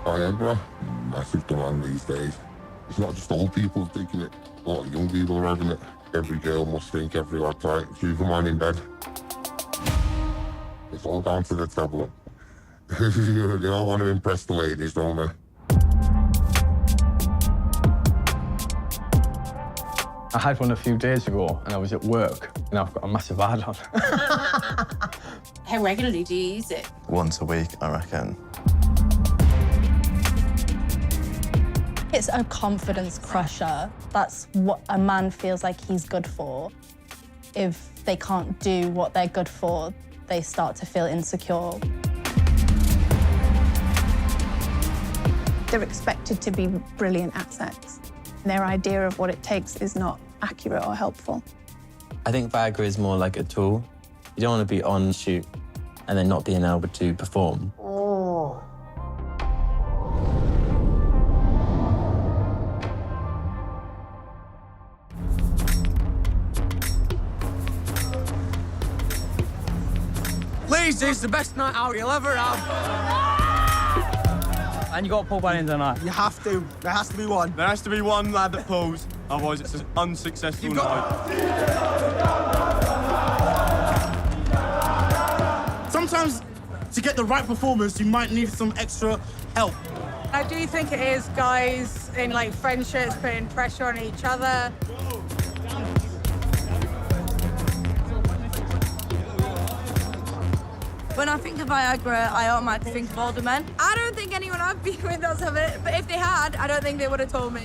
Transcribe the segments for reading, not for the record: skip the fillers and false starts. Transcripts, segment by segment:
Viagra, massive demand these days. It's not just old people taking it, a lot of young people are having it. Every girl must think every odd time she's the man in bed. It's all down to the tablet. They all want to impress the ladies, don't they? I had one a few days ago and I was at work and I've got a massive hard-on. How regularly do you use it? Once a week, I reckon. It's a confidence crusher. That's what a man feels like he's good for. If they can't do what they're good for, they start to feel insecure. They're expected to be brilliant at sex. Their idea of what it takes is not accurate or helpful. I think Viagra is more like a tool. You don't want to be on shoot and then not being able to perform. Please, this is the best night out you'll ever have. And you got to pull one in tonight. You have to. There has to be one. There has to be one lad that pulls, otherwise it's an unsuccessful night. Sometimes, to get the right performance, you might need some extra help. I do think it is guys in like friendships putting pressure on each other. When I think of Viagra, I automatically think of older men. I don't think anyone I've been with does have it, but if they had, I don't think they would have told me.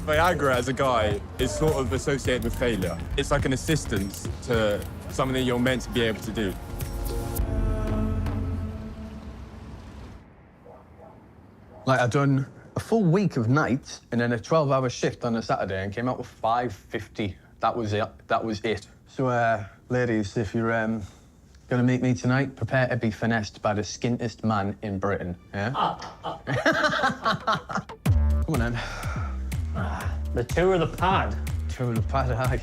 Viagra, as a guy, is sort of associated with failure. It's like an assistance to something you're meant to be able to do. Like, I'd done a full week of nights and then a 12-hour shift on a Saturday and came out with 550. That was it. That was it. So, ladies, if you're gonna meet me tonight, prepare to be finessed by the skintest man in Britain, yeah? Come on, then. The tour of the pad. Tour of the pad, aye.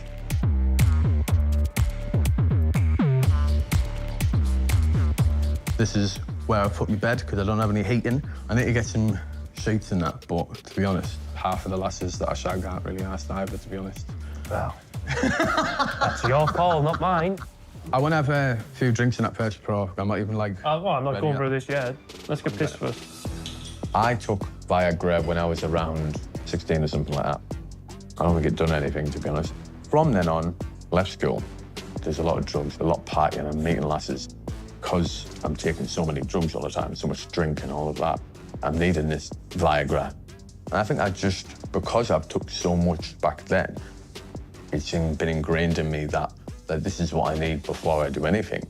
This is where I put my bed because I don't have any heating. I need to get some sheets and that, but to be honest, half of the lasses that I shag aren't really asked either, to be honest. Well, that's your call, not mine. I want to have a few drinks in that Perch Pro. I'm not even like... Well, I'm not going through this yet. Let's get pissed first. I took Viagra when I was around 16 or something like that. I don't think it done anything, to be honest. From then on, left school. There's a lot of drugs, a lot of partying and meeting lasses. Because I'm taking so many drugs all the time, so much drink and all of that, I'm needing this Viagra. And I think because I've took so much back then, it's been ingrained in me that this is what I need before I do anything.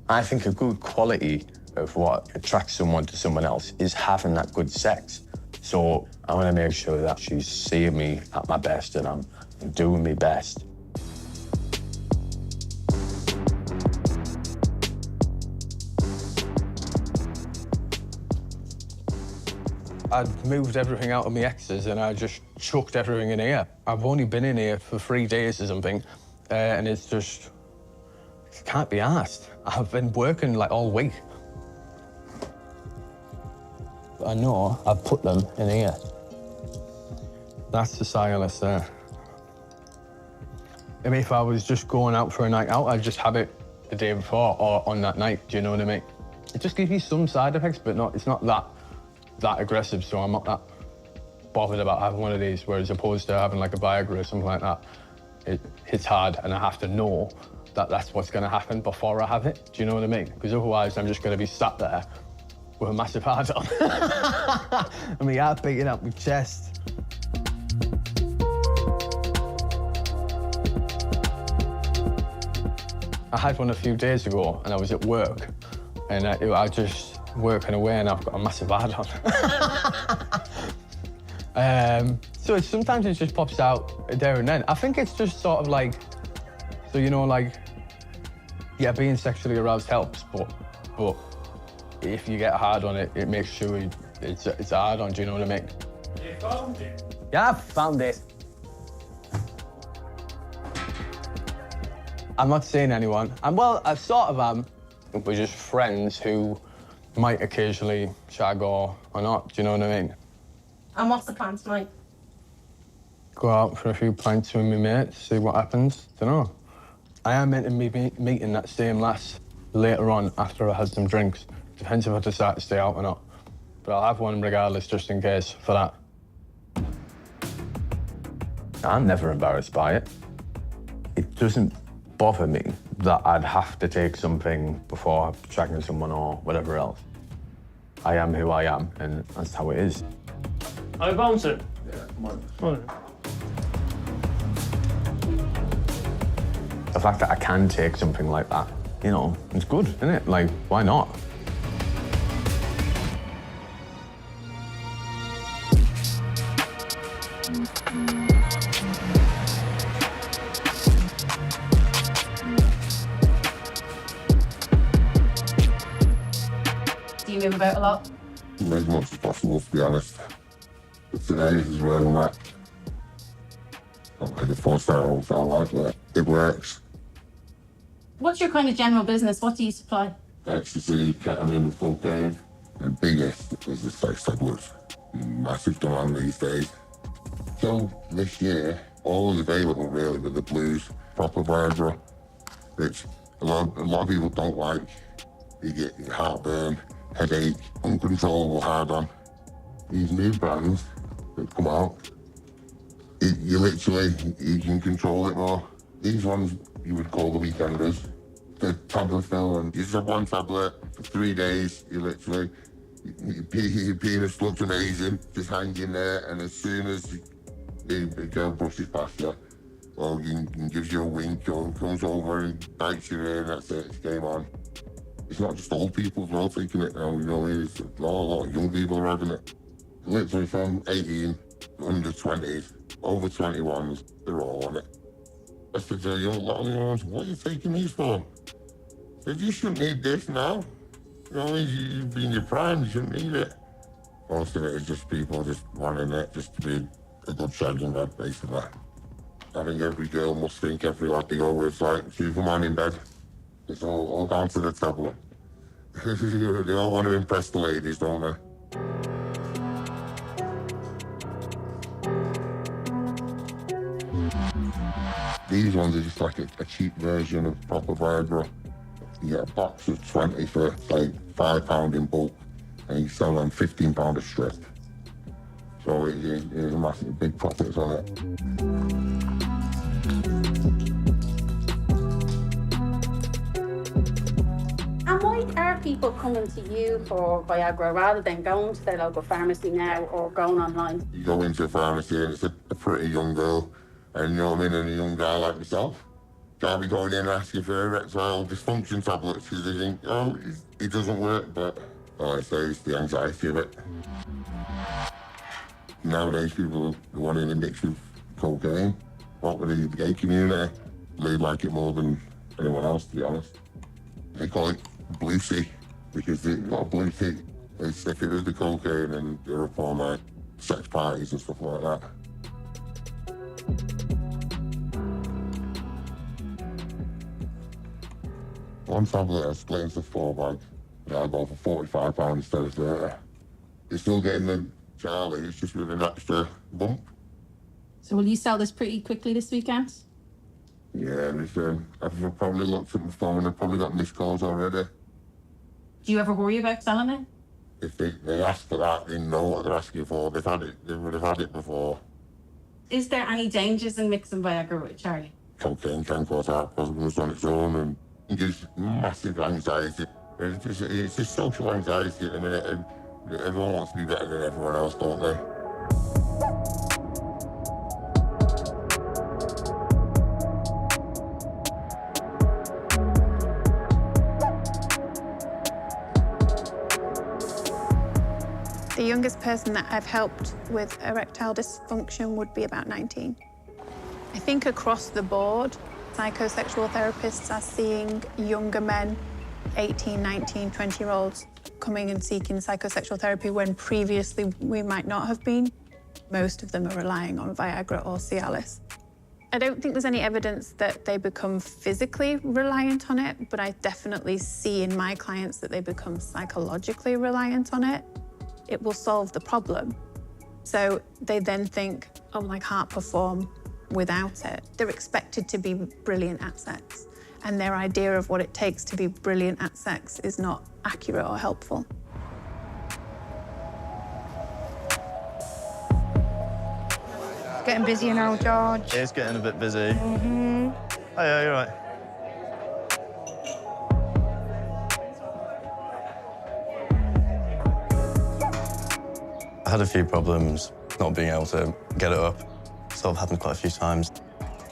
I think a good quality of what attracts someone to someone else is having that good sex. So I want to make sure that she's seeing me at my best and I'm doing my best. I'd moved everything out of my exes and I just chucked everything in here. I've only been in here for 3 days or something, and it's just... it can't be asked. I've been working like all week. But I know I've put them in here. That's the silence there. I mean, if I was just going out for a night out, I'd just have it the day before or on that night, do you know what I mean? It just gives you some side effects, but it's not that aggressive, so I'm not that bothered about having one of these, whereas opposed to having like a Viagra or something like that, it hits hard and I have to know that that's what's going to happen before I have it. Do you know what I mean? Because otherwise I'm just going to be sat there with a massive heart on. And my heart beating out my chest. I had one a few days ago and I was at work and I just working away and I've got a massive ad on. So sometimes it just pops out there and then. I think it's just sort of like, so you know, like, yeah, being sexually aroused helps, but if you get hard on it, it makes sure it's hard on, do you know what I mean? You found it? Yeah, I found it. I'm not saying anyone. Well, I sort of am. We're just friends who Might occasionally shag or not, do you know what I mean? And what's the plan tonight? Go out for a few pints with my mates, see what happens. Dunno. I am meant to be meeting that same lass later on after I had some drinks. Depends if I decide to stay out or not. But I'll have one regardless, just in case for that. I'm never embarrassed by it. It doesn't bother me that I'd have to take something before shagging someone or whatever else. I am who I am, and that's how it is. Are you bouncing? Yeah, come on. The fact that I can take something like that, you know, it's good, isn't it? Like, why not? Do you move about a lot? As much as possible, to be honest. But today is where I'm at. I'm like a 4-star hotel like that. It works. What's your kind of general business? What do you supply? Ecstasy, ketamine, cocaine. The biggest is the sex tablets. Massive demand these days. So this year, all is available really with the blues, proper Viagra, which a lot of people don't like. You get heartburn, headache, uncontrollable hard on. These new brands that come out, you can control it more. These ones you would call the weekenders. The tablet fill, and you just have one tablet for 3 days. Your penis looks amazing, just hanging there, and as soon as the girl brushes past you, or gives you a wink, or comes over and bites your ear, and that's it, it's game on. It's not just old people as well taking it now, you know, it's a lot of young people are having it. Literally from 18, under 20s, over 21s, they're all on it. That's the young, lot of the ones, what are you taking these for? Said, you shouldn't need this now. You know, you've been in your prime, you shouldn't need it. Most of it is just people just wanting it, just to be a good shagging bed, basically. I think every girl must think every lad they go with, like, Superman in bed. It's all down to the tablet. They all want to impress the ladies, don't they? These ones are just like a cheap version of proper Viagra. You get a box of 20 for like £5 in bulk, and you sell them £15 a strip. So there's a massive, big profits on it. And why are people coming to you for Viagra rather than going to their local pharmacy now or going online? You go into a pharmacy and it's a pretty young girl, and you know what I mean, and a young guy like myself. Can't be going in and asking for erectile dysfunction tablets because they think, oh, it doesn't work, but it's the anxiety of it. Nowadays, people are wanting to mix with cocaine. What with the gay community, they like it more than anyone else, to be honest. They call it blue sea because they've got a blue sea. They stick it with the cocaine and they're up on like sex parties and stuff like that. One tablet I split into 4 bags, and I go for £45 instead of 30. You're still getting the Charlie, it's just with an extra bump. So will you sell this pretty quickly this weekend? Yeah, I've probably looked at my phone, I've probably got missed calls already. Do you ever worry about selling it? If they ask for that, they know what they're asking for. They would have had it before. Is there any dangers in mixing Viagra with Charlie? Cocaine can cause heart problems on its own, and it gives massive anxiety. It's just social anxiety at the minute, and everyone wants to be better than everyone else, don't they? The youngest person that I've helped with erectile dysfunction would be about 19. I think across the board, psychosexual therapists are seeing younger men, 18, 19, 20-year-olds, coming and seeking psychosexual therapy when previously we might not have been. Most of them are relying on Viagra or Cialis. I don't think there's any evidence that they become physically reliant on it, but I definitely see in my clients that they become psychologically reliant on it. It will solve the problem. So they then think, oh, well, I can't perform without it. They're expected to be brilliant at sex, and their idea of what it takes to be brilliant at sex is not accurate or helpful. Getting busier now, George. It's getting a bit busy. Mm-hmm. Oh, yeah, you're right. I had a few problems not being able to get it up. Sort of happened quite a few times.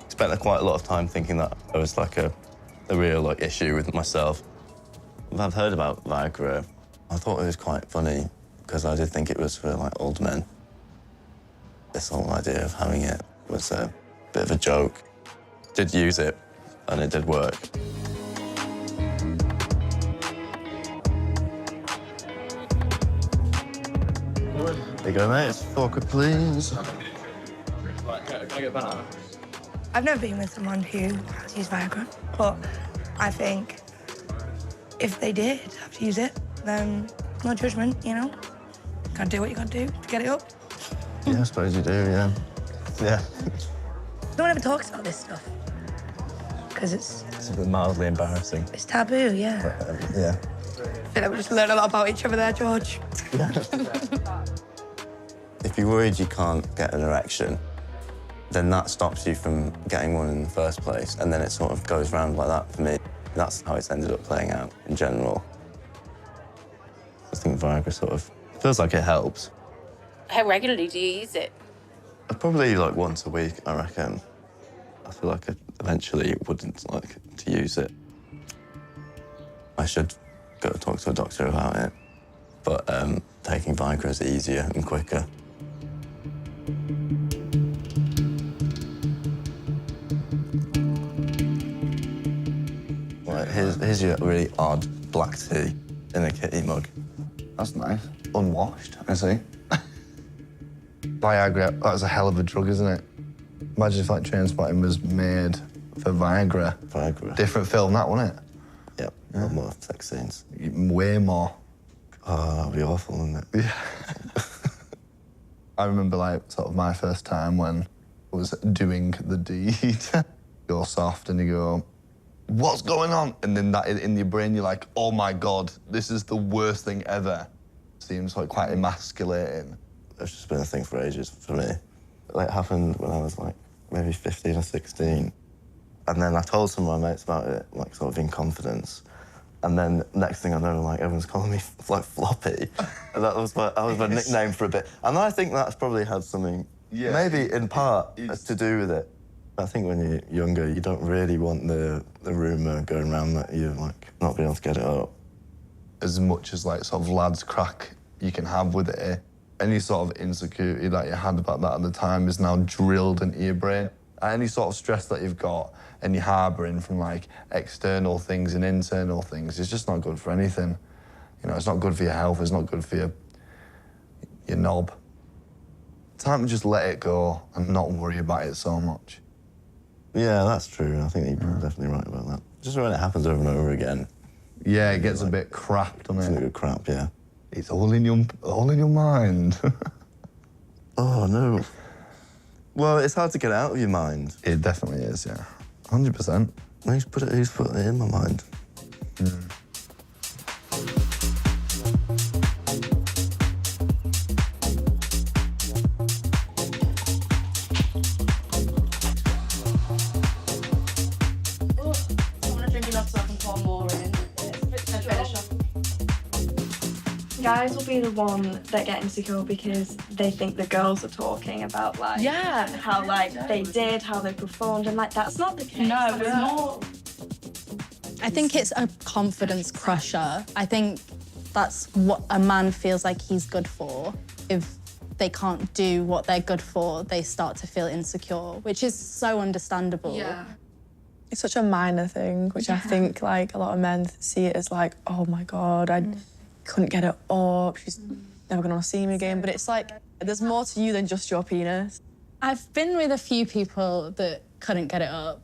Spent quite a lot of time thinking that it was like a real issue with myself. I've heard about Viagra. I thought it was quite funny because I did think it was for like old men. This whole idea of having it was a bit of a joke. Did use it and it did work. There you go, mate. It's 4 quid, please. Can I get a banana? I've never been with someone who has used Viagra, but I think if they did have to use it, then no judgment, you know? Gotta do what you gotta do to get it up. Yeah, I suppose you do, yeah. Yeah. No one ever talks about this stuff. Because it's It's a bit mildly embarrassing. it's taboo, yeah. Yeah. I feel like we just learned a lot about each other there, George. If you're worried you can't get an erection, then that stops you from getting one in the first place, and then it sort of goes round like that for me. That's how it's ended up playing out in general. I think Viagra sort of feels like it helps. How regularly do you use it? Probably like once a week, I reckon. I feel like I eventually wouldn't like to use it. I should go talk to a doctor about it, but taking Viagra is easier and quicker. Right, here's your really odd black tea in a kitty mug. That's nice. Unwashed, I see. Viagra, that was a hell of a drug, isn't it? Imagine if like Trainspotting was made for Viagra. Viagra. Different film, that, wasn't it? Yep, a lot more sex scenes. Way more. Oh, that'd be awful, wouldn't it? Yeah. I remember like sort of my first time when I was doing the deed. You're soft and you go, what's going on? And then that in your brain, you're like, oh my God, this is the worst thing ever. Seems like quite emasculating. It's just been a thing for ages for me. It happened when I was like maybe 15 or 16. And then I told some of my mates about it, like sort of in confidence. And then next thing I know, like everyone's calling me like Floppy. And that was my nickname for a bit. And I think that's probably had something, maybe in part, to do with it. I think when you're younger, you don't really want the rumour going around that you're like not being able to get it up. As much as like sort of lads crack you can have with it, any sort of insecurity that you had about that at the time is now drilled into your brain. Any sort of stress that you've got and you're harbouring from like external things and internal things is just not good for anything. You know, it's not good for your health, it's not good for your knob. Time to just let it go and not worry about it so much. Yeah, that's true. I think you're definitely right about that. Just when it happens over and over again. Yeah, it gets a bit crap, doesn't it? It's a good crap, yeah. It's all in your mind. Oh, no. Well, it's hard to get out of your mind. It definitely is, yeah. 100%. Who's put it in my mind? Guys will be the one that get insecure because they think the girls are talking about like how like they did, how they performed, and like that's not the case. No, it's more. I think it's a confidence crusher. I think that's what a man feels like he's good for. If they can't do what they're good for, they start to feel insecure, which is so understandable. Yeah. It's such a minor thing, which I think like a lot of men see it as like, oh my God, I couldn't get it up, she's never gonna see me again. But it's like, there's more to you than just your penis. I've been with a few people that couldn't get it up.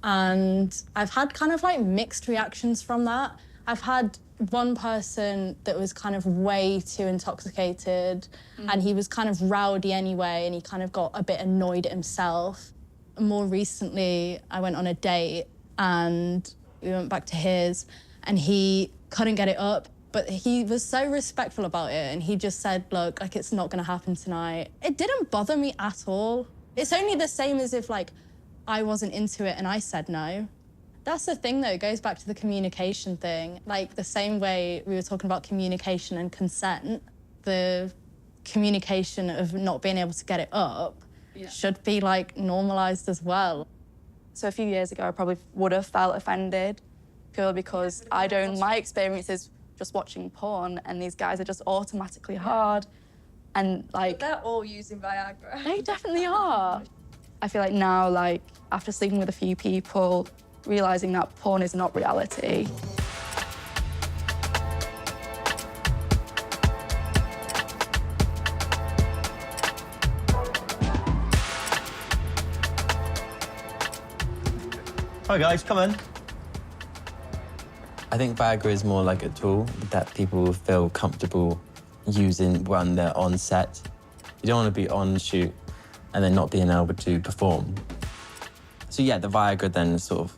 And I've had kind of like mixed reactions from that. I've had one person that was kind of way too intoxicated and he was kind of rowdy anyway and he kind of got a bit annoyed at himself. More recently, I went on a date and we went back to his and he couldn't get it up, but he was so respectful about it and he just said, look, like it's not gonna happen tonight. It didn't bother me at all. It's only the same as if like I wasn't into it and I said no. That's the thing though, it goes back to the communication thing. Like the same way we were talking about communication and consent, the communication of not being able to get it up should be like normalized as well. So a few years ago, I probably would have felt offended purely because my experience is just watching porn and these guys are just automatically hard and like... But they're all using Viagra. They definitely are. I feel like now, like, after sleeping with a few people, realising that porn is not reality. Hi guys, come in. I think Viagra is more like a tool that people will feel comfortable using when they're on set. You don't want to be on shoot and then not being able to perform. So yeah, the Viagra then sort of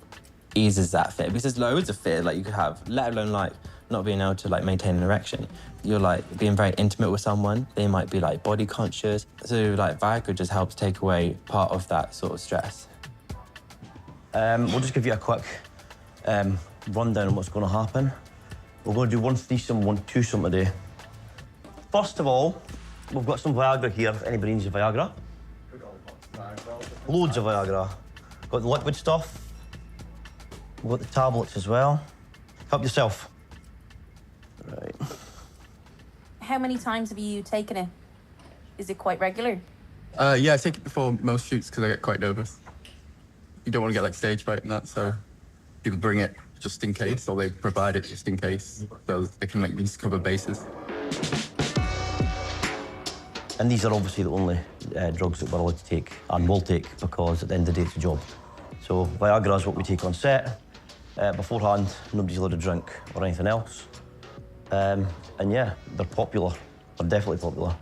eases that fear because there's loads of fear like you could have, let alone like not being able to like maintain an erection. You're like being very intimate with someone. They might be like body conscious. So like Viagra just helps take away part of that sort of stress. We'll just give you a quick rundown on what's going to happen. We're going to do one threesome, one twosome today. First of all, we've got some Viagra here, if anybody needs a Viagra. Loads of Viagra. Got the liquid stuff. We've got the tablets as well. Help yourself. Right. How many times have you taken it? Is it quite regular? Yeah, I take it before most shoots because I get quite nervous. You don't want to get like stage fright and that, so people bring it just in case, or they provide it just in case, so they can like at least cover bases. And these are obviously the only drugs that we're allowed to take and will take because at the end of the day it's a job. So Viagra is what we take on set. Beforehand, nobody's allowed to drink or anything else. And yeah, they're popular. They're definitely popular.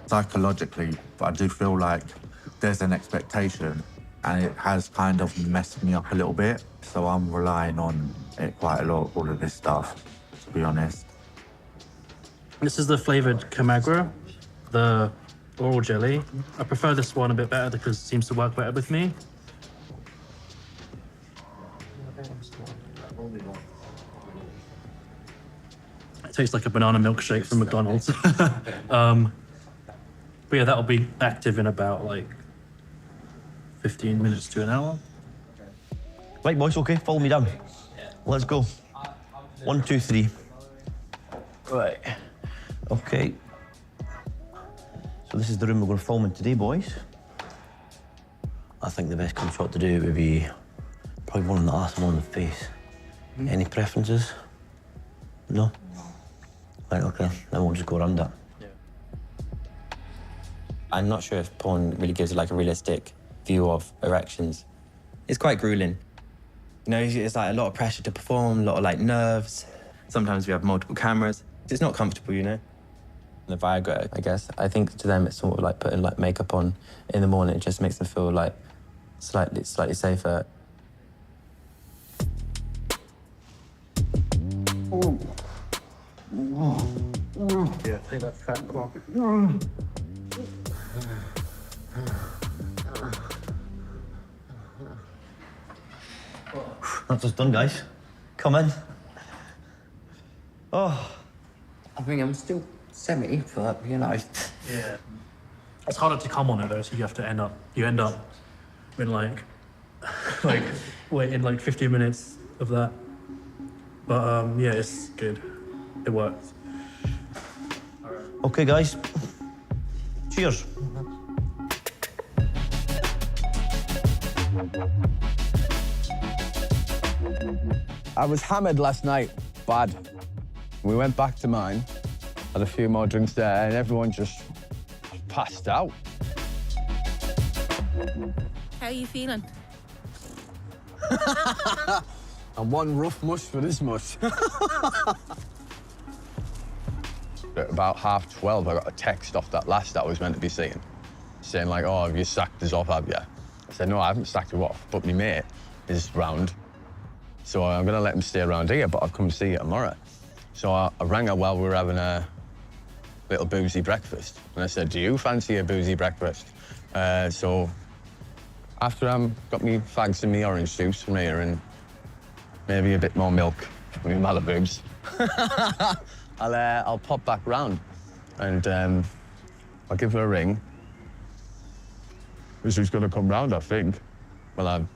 Psychologically, I do feel like there's an expectation and it has kind of messed me up a little bit. So I'm relying on it quite a lot, all of this stuff, to be honest. This is the flavoured Viagra, the oral jelly. I prefer this one a bit better because it seems to work better with me. It tastes like a banana milkshake from McDonald's. But yeah, that'll be active in about like 15 minutes to an hour. Right, boys, okay, follow me down. Let's go. 1, 2, 3. Right. Okay. So this is the room we're going to film in today, boys. I think the best cum shot to do would be probably one on the ass and one on the face. Any preferences? No? Right, okay. Then we'll just go around that. I'm not sure if porn really gives like a realistic view of erections. It's quite grueling. You know, it's like a lot of pressure to perform, a lot of like nerves. Sometimes we have multiple cameras. It's not comfortable, you know? The Viagra, I guess, I think to them it's sort of like putting like makeup on in the morning. It just makes them feel like slightly safer. Yeah, take that fat clock. That's us done, guys. Come in. Oh. I mean, I'm still semi, but you know. Yeah. It's harder to come on it though, so you have to end up in like waiting like 15 minutes of that. But yeah, it's good. It works. Okay, guys. Cheers. I was hammered last night, bad. We went back to mine, had a few more drinks there, and everyone just passed out. How are you feeling? And one rough mush for this mush. At about 12:30, I got a text off that lass that I was meant to be seeing, saying like, oh, have you sacked us off, have you? I said, no, I haven't sacked you off, but my mate is round, so I'm gonna let him stay around here, but I'll come see you tomorrow. So I rang her while we were having a little boozy breakfast, and I said, do you fancy a boozy breakfast? So after got me fags and me orange juice from here and maybe a bit more milk for me Malibus, I'll pop back round and I'll give her a ring. She's gonna come round, I think. Well,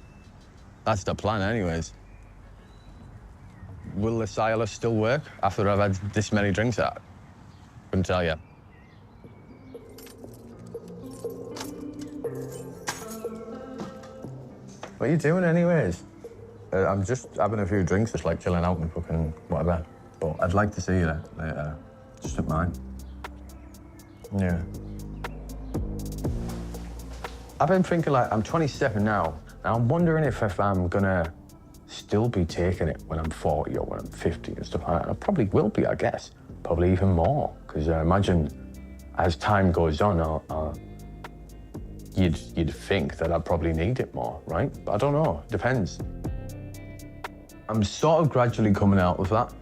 that's the plan anyways. Will the Silas still work after I've had this many drinks out? Couldn't tell you. What are you doing anyways? I'm just having a few drinks, just like chilling out and fucking whatever. But I'd like to see you later. Just at mine. Yeah. I've been thinking, like, I'm 27 now, and I'm wondering if I'm gonna still be taking it when I'm 40 or when I'm 50 and stuff like that. And I probably will be, I guess. Probably even more, because I imagine as time goes on, you'd think that I'd probably need it more, right? But I don't know, depends. I'm sort of gradually coming out of that,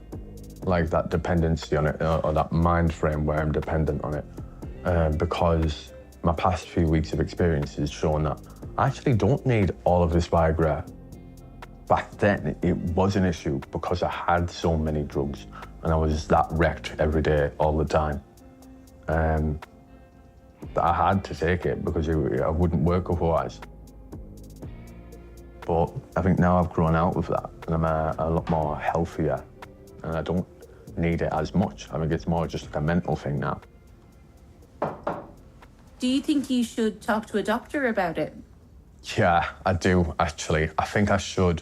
like that dependency on it, or that mind frame where I'm dependent on it, because my past few weeks of experience has shown that I actually don't need all of this Viagra. Back then, it was an issue because I had so many drugs and I was that wrecked every day, all the time. That I had to take it because I wouldn't work otherwise. But I think now I've grown out of that and I'm a lot more healthier and I don't need it as much. I think it's more just like a mental thing now. Do you think you should talk to a doctor about it? Yeah, I do, actually. I think I should.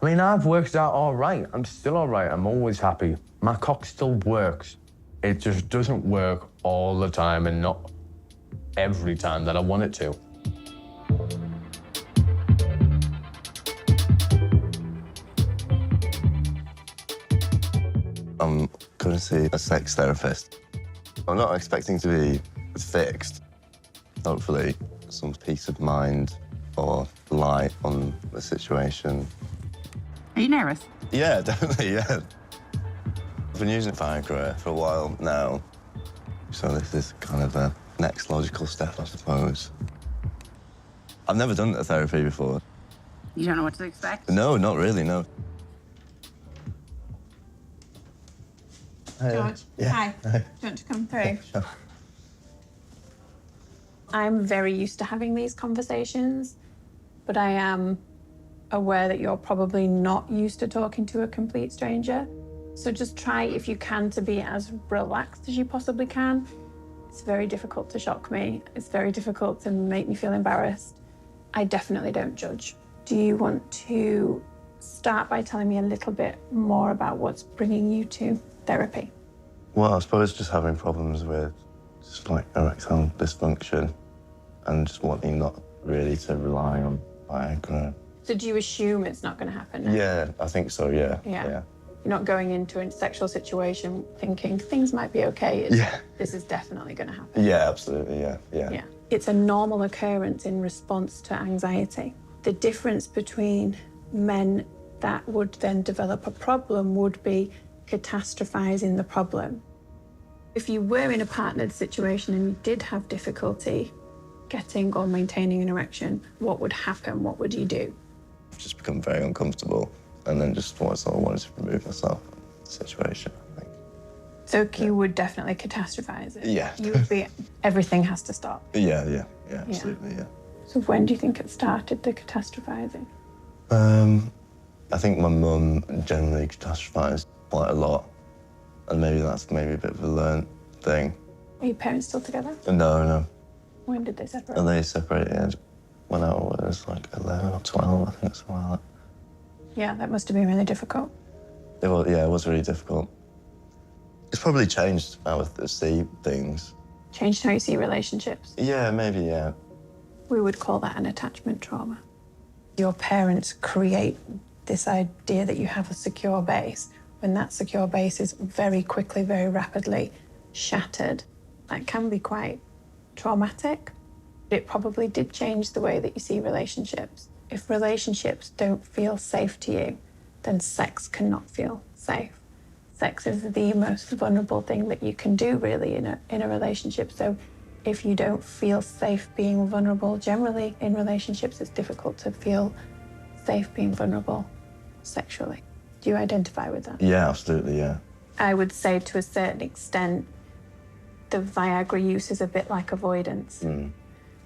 I mean, I've worked out all right. I'm still all right. I'm always happy. My cock still works. It just doesn't work all the time and not every time that I want it to. I'm going to see a sex therapist. I'm not expecting to be fixed. Hopefully, some peace of mind or light on the situation. Are you nervous? Yeah, definitely, yeah. I've been using Viagra for a while now, so this is kind of the next logical step, I suppose. I've never done a therapy before. You don't know what to expect? No, not really, no. George, Yeah. hi. Do you want to come through? Sure. I'm very used to having these conversations, but I am aware that you're probably not used to talking to a complete stranger. So just try, if you can, to be as relaxed as you possibly can. It's very difficult to shock me. It's very difficult to make me feel embarrassed. I definitely don't judge. Do you want to start by telling me a little bit more about what's bringing you to therapy? Well, I suppose just having problems with just like erectile dysfunction and just wanting not really to rely on Viagra. So do you assume it's not going to happen now? Yeah, I think so, yeah. Yeah. You're not going into a sexual situation thinking things might be okay. It's, Yeah. This is definitely going to happen. Yeah, absolutely, yeah. Yeah. It's a normal occurrence in response to anxiety. The difference between men that would then develop a problem would be catastrophizing the problem. If you were in a partnered situation and you did have difficulty getting or maintaining an erection, what would happen? What would you do? I've just become very uncomfortable and then just wanted to remove myself from the situation, I think. So you would definitely catastrophize it? Yeah. You would be, everything has to stop. Yeah, absolutely, yeah. So when do you think it started, the catastrophizing? I think my mum generally catastrophized quite a lot, and maybe that's a bit of a learned thing. Are your parents still together? No. When did they separate? And they separated when I was like 11 or 12, I think, something like that. Yeah, that must have been really difficult. It was really difficult. It's probably changed how I see things. Changed how you see relationships. Yeah, maybe, yeah. We would call that an attachment trauma. Your parents create this idea that you have a secure base. When that secure base is very quickly, very rapidly shattered, that can be quite traumatic. It probably did change the way that you see relationships. If relationships don't feel safe to you, then sex cannot feel safe. Sex is the most vulnerable thing that you can do, really, in a relationship. So if you don't feel safe being vulnerable generally in relationships, it's difficult to feel safe being vulnerable sexually. Do you identify with that? Yeah, absolutely, yeah. I would say to a certain extent, the Viagra use is a bit like avoidance.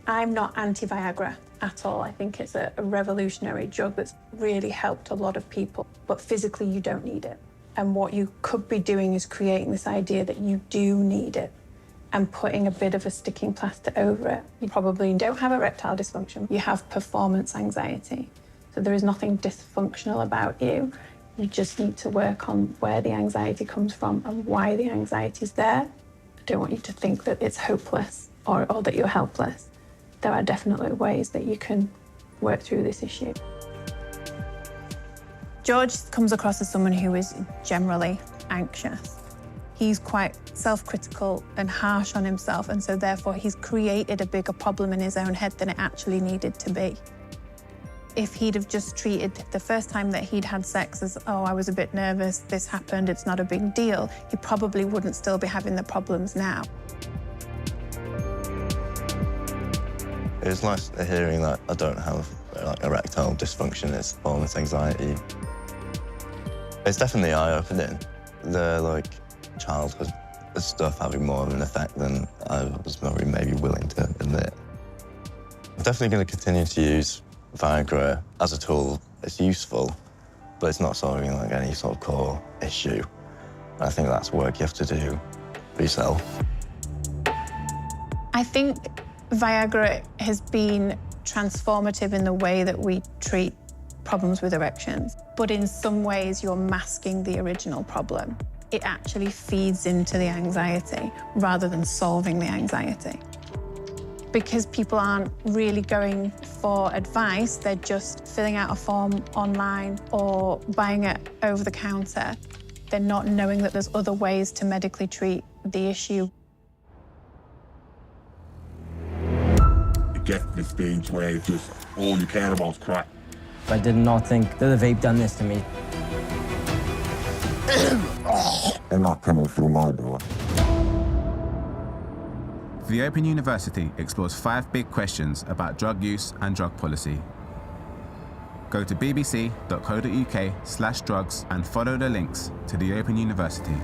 I'm not anti-Viagra at all. I think it's a revolutionary drug that's really helped a lot of people, but physically you don't need it. And what you could be doing is creating this idea that you do need it and putting a bit of a sticking plaster over it. You probably don't have erectile dysfunction. You have performance anxiety. So there is nothing dysfunctional about you. You just need to work on where the anxiety comes from and why the anxiety is there. I don't want you to think that it's hopeless or that you're helpless. There are definitely ways that you can work through this issue. George comes across as someone who is generally anxious. He's quite self-critical and harsh on himself, and so therefore he's created a bigger problem in his own head than it actually needed to be. If he'd have just treated the first time that he'd had sex as, oh, I was a bit nervous, this happened, it's not a big deal, he probably wouldn't still be having the problems now. It was nice hearing that I don't have like erectile dysfunction, it's performance anxiety. It's definitely eye-opening. The childhood stuff having more of an effect than I was maybe willing to admit. I'm definitely going to continue to use Viagra as a tool. It's useful, but it's not solving any sort of core issue. And I think that's work you have to do for yourself. I think Viagra has been transformative in the way that we treat problems with erections, but in some ways you're masking the original problem. It actually feeds into the anxiety rather than solving the anxiety. Because people aren't really going for advice, they're just filling out a form online or buying it over the counter. They're not knowing that there's other ways to medically treat the issue. It gets to the stage where it's just all you care about is crack. I did not think that the vape done this to me. I'm not coming through my door. The Open University explores 5 big questions about drug use and drug policy. Go to bbc.co.uk/drugs and follow the links to the Open University.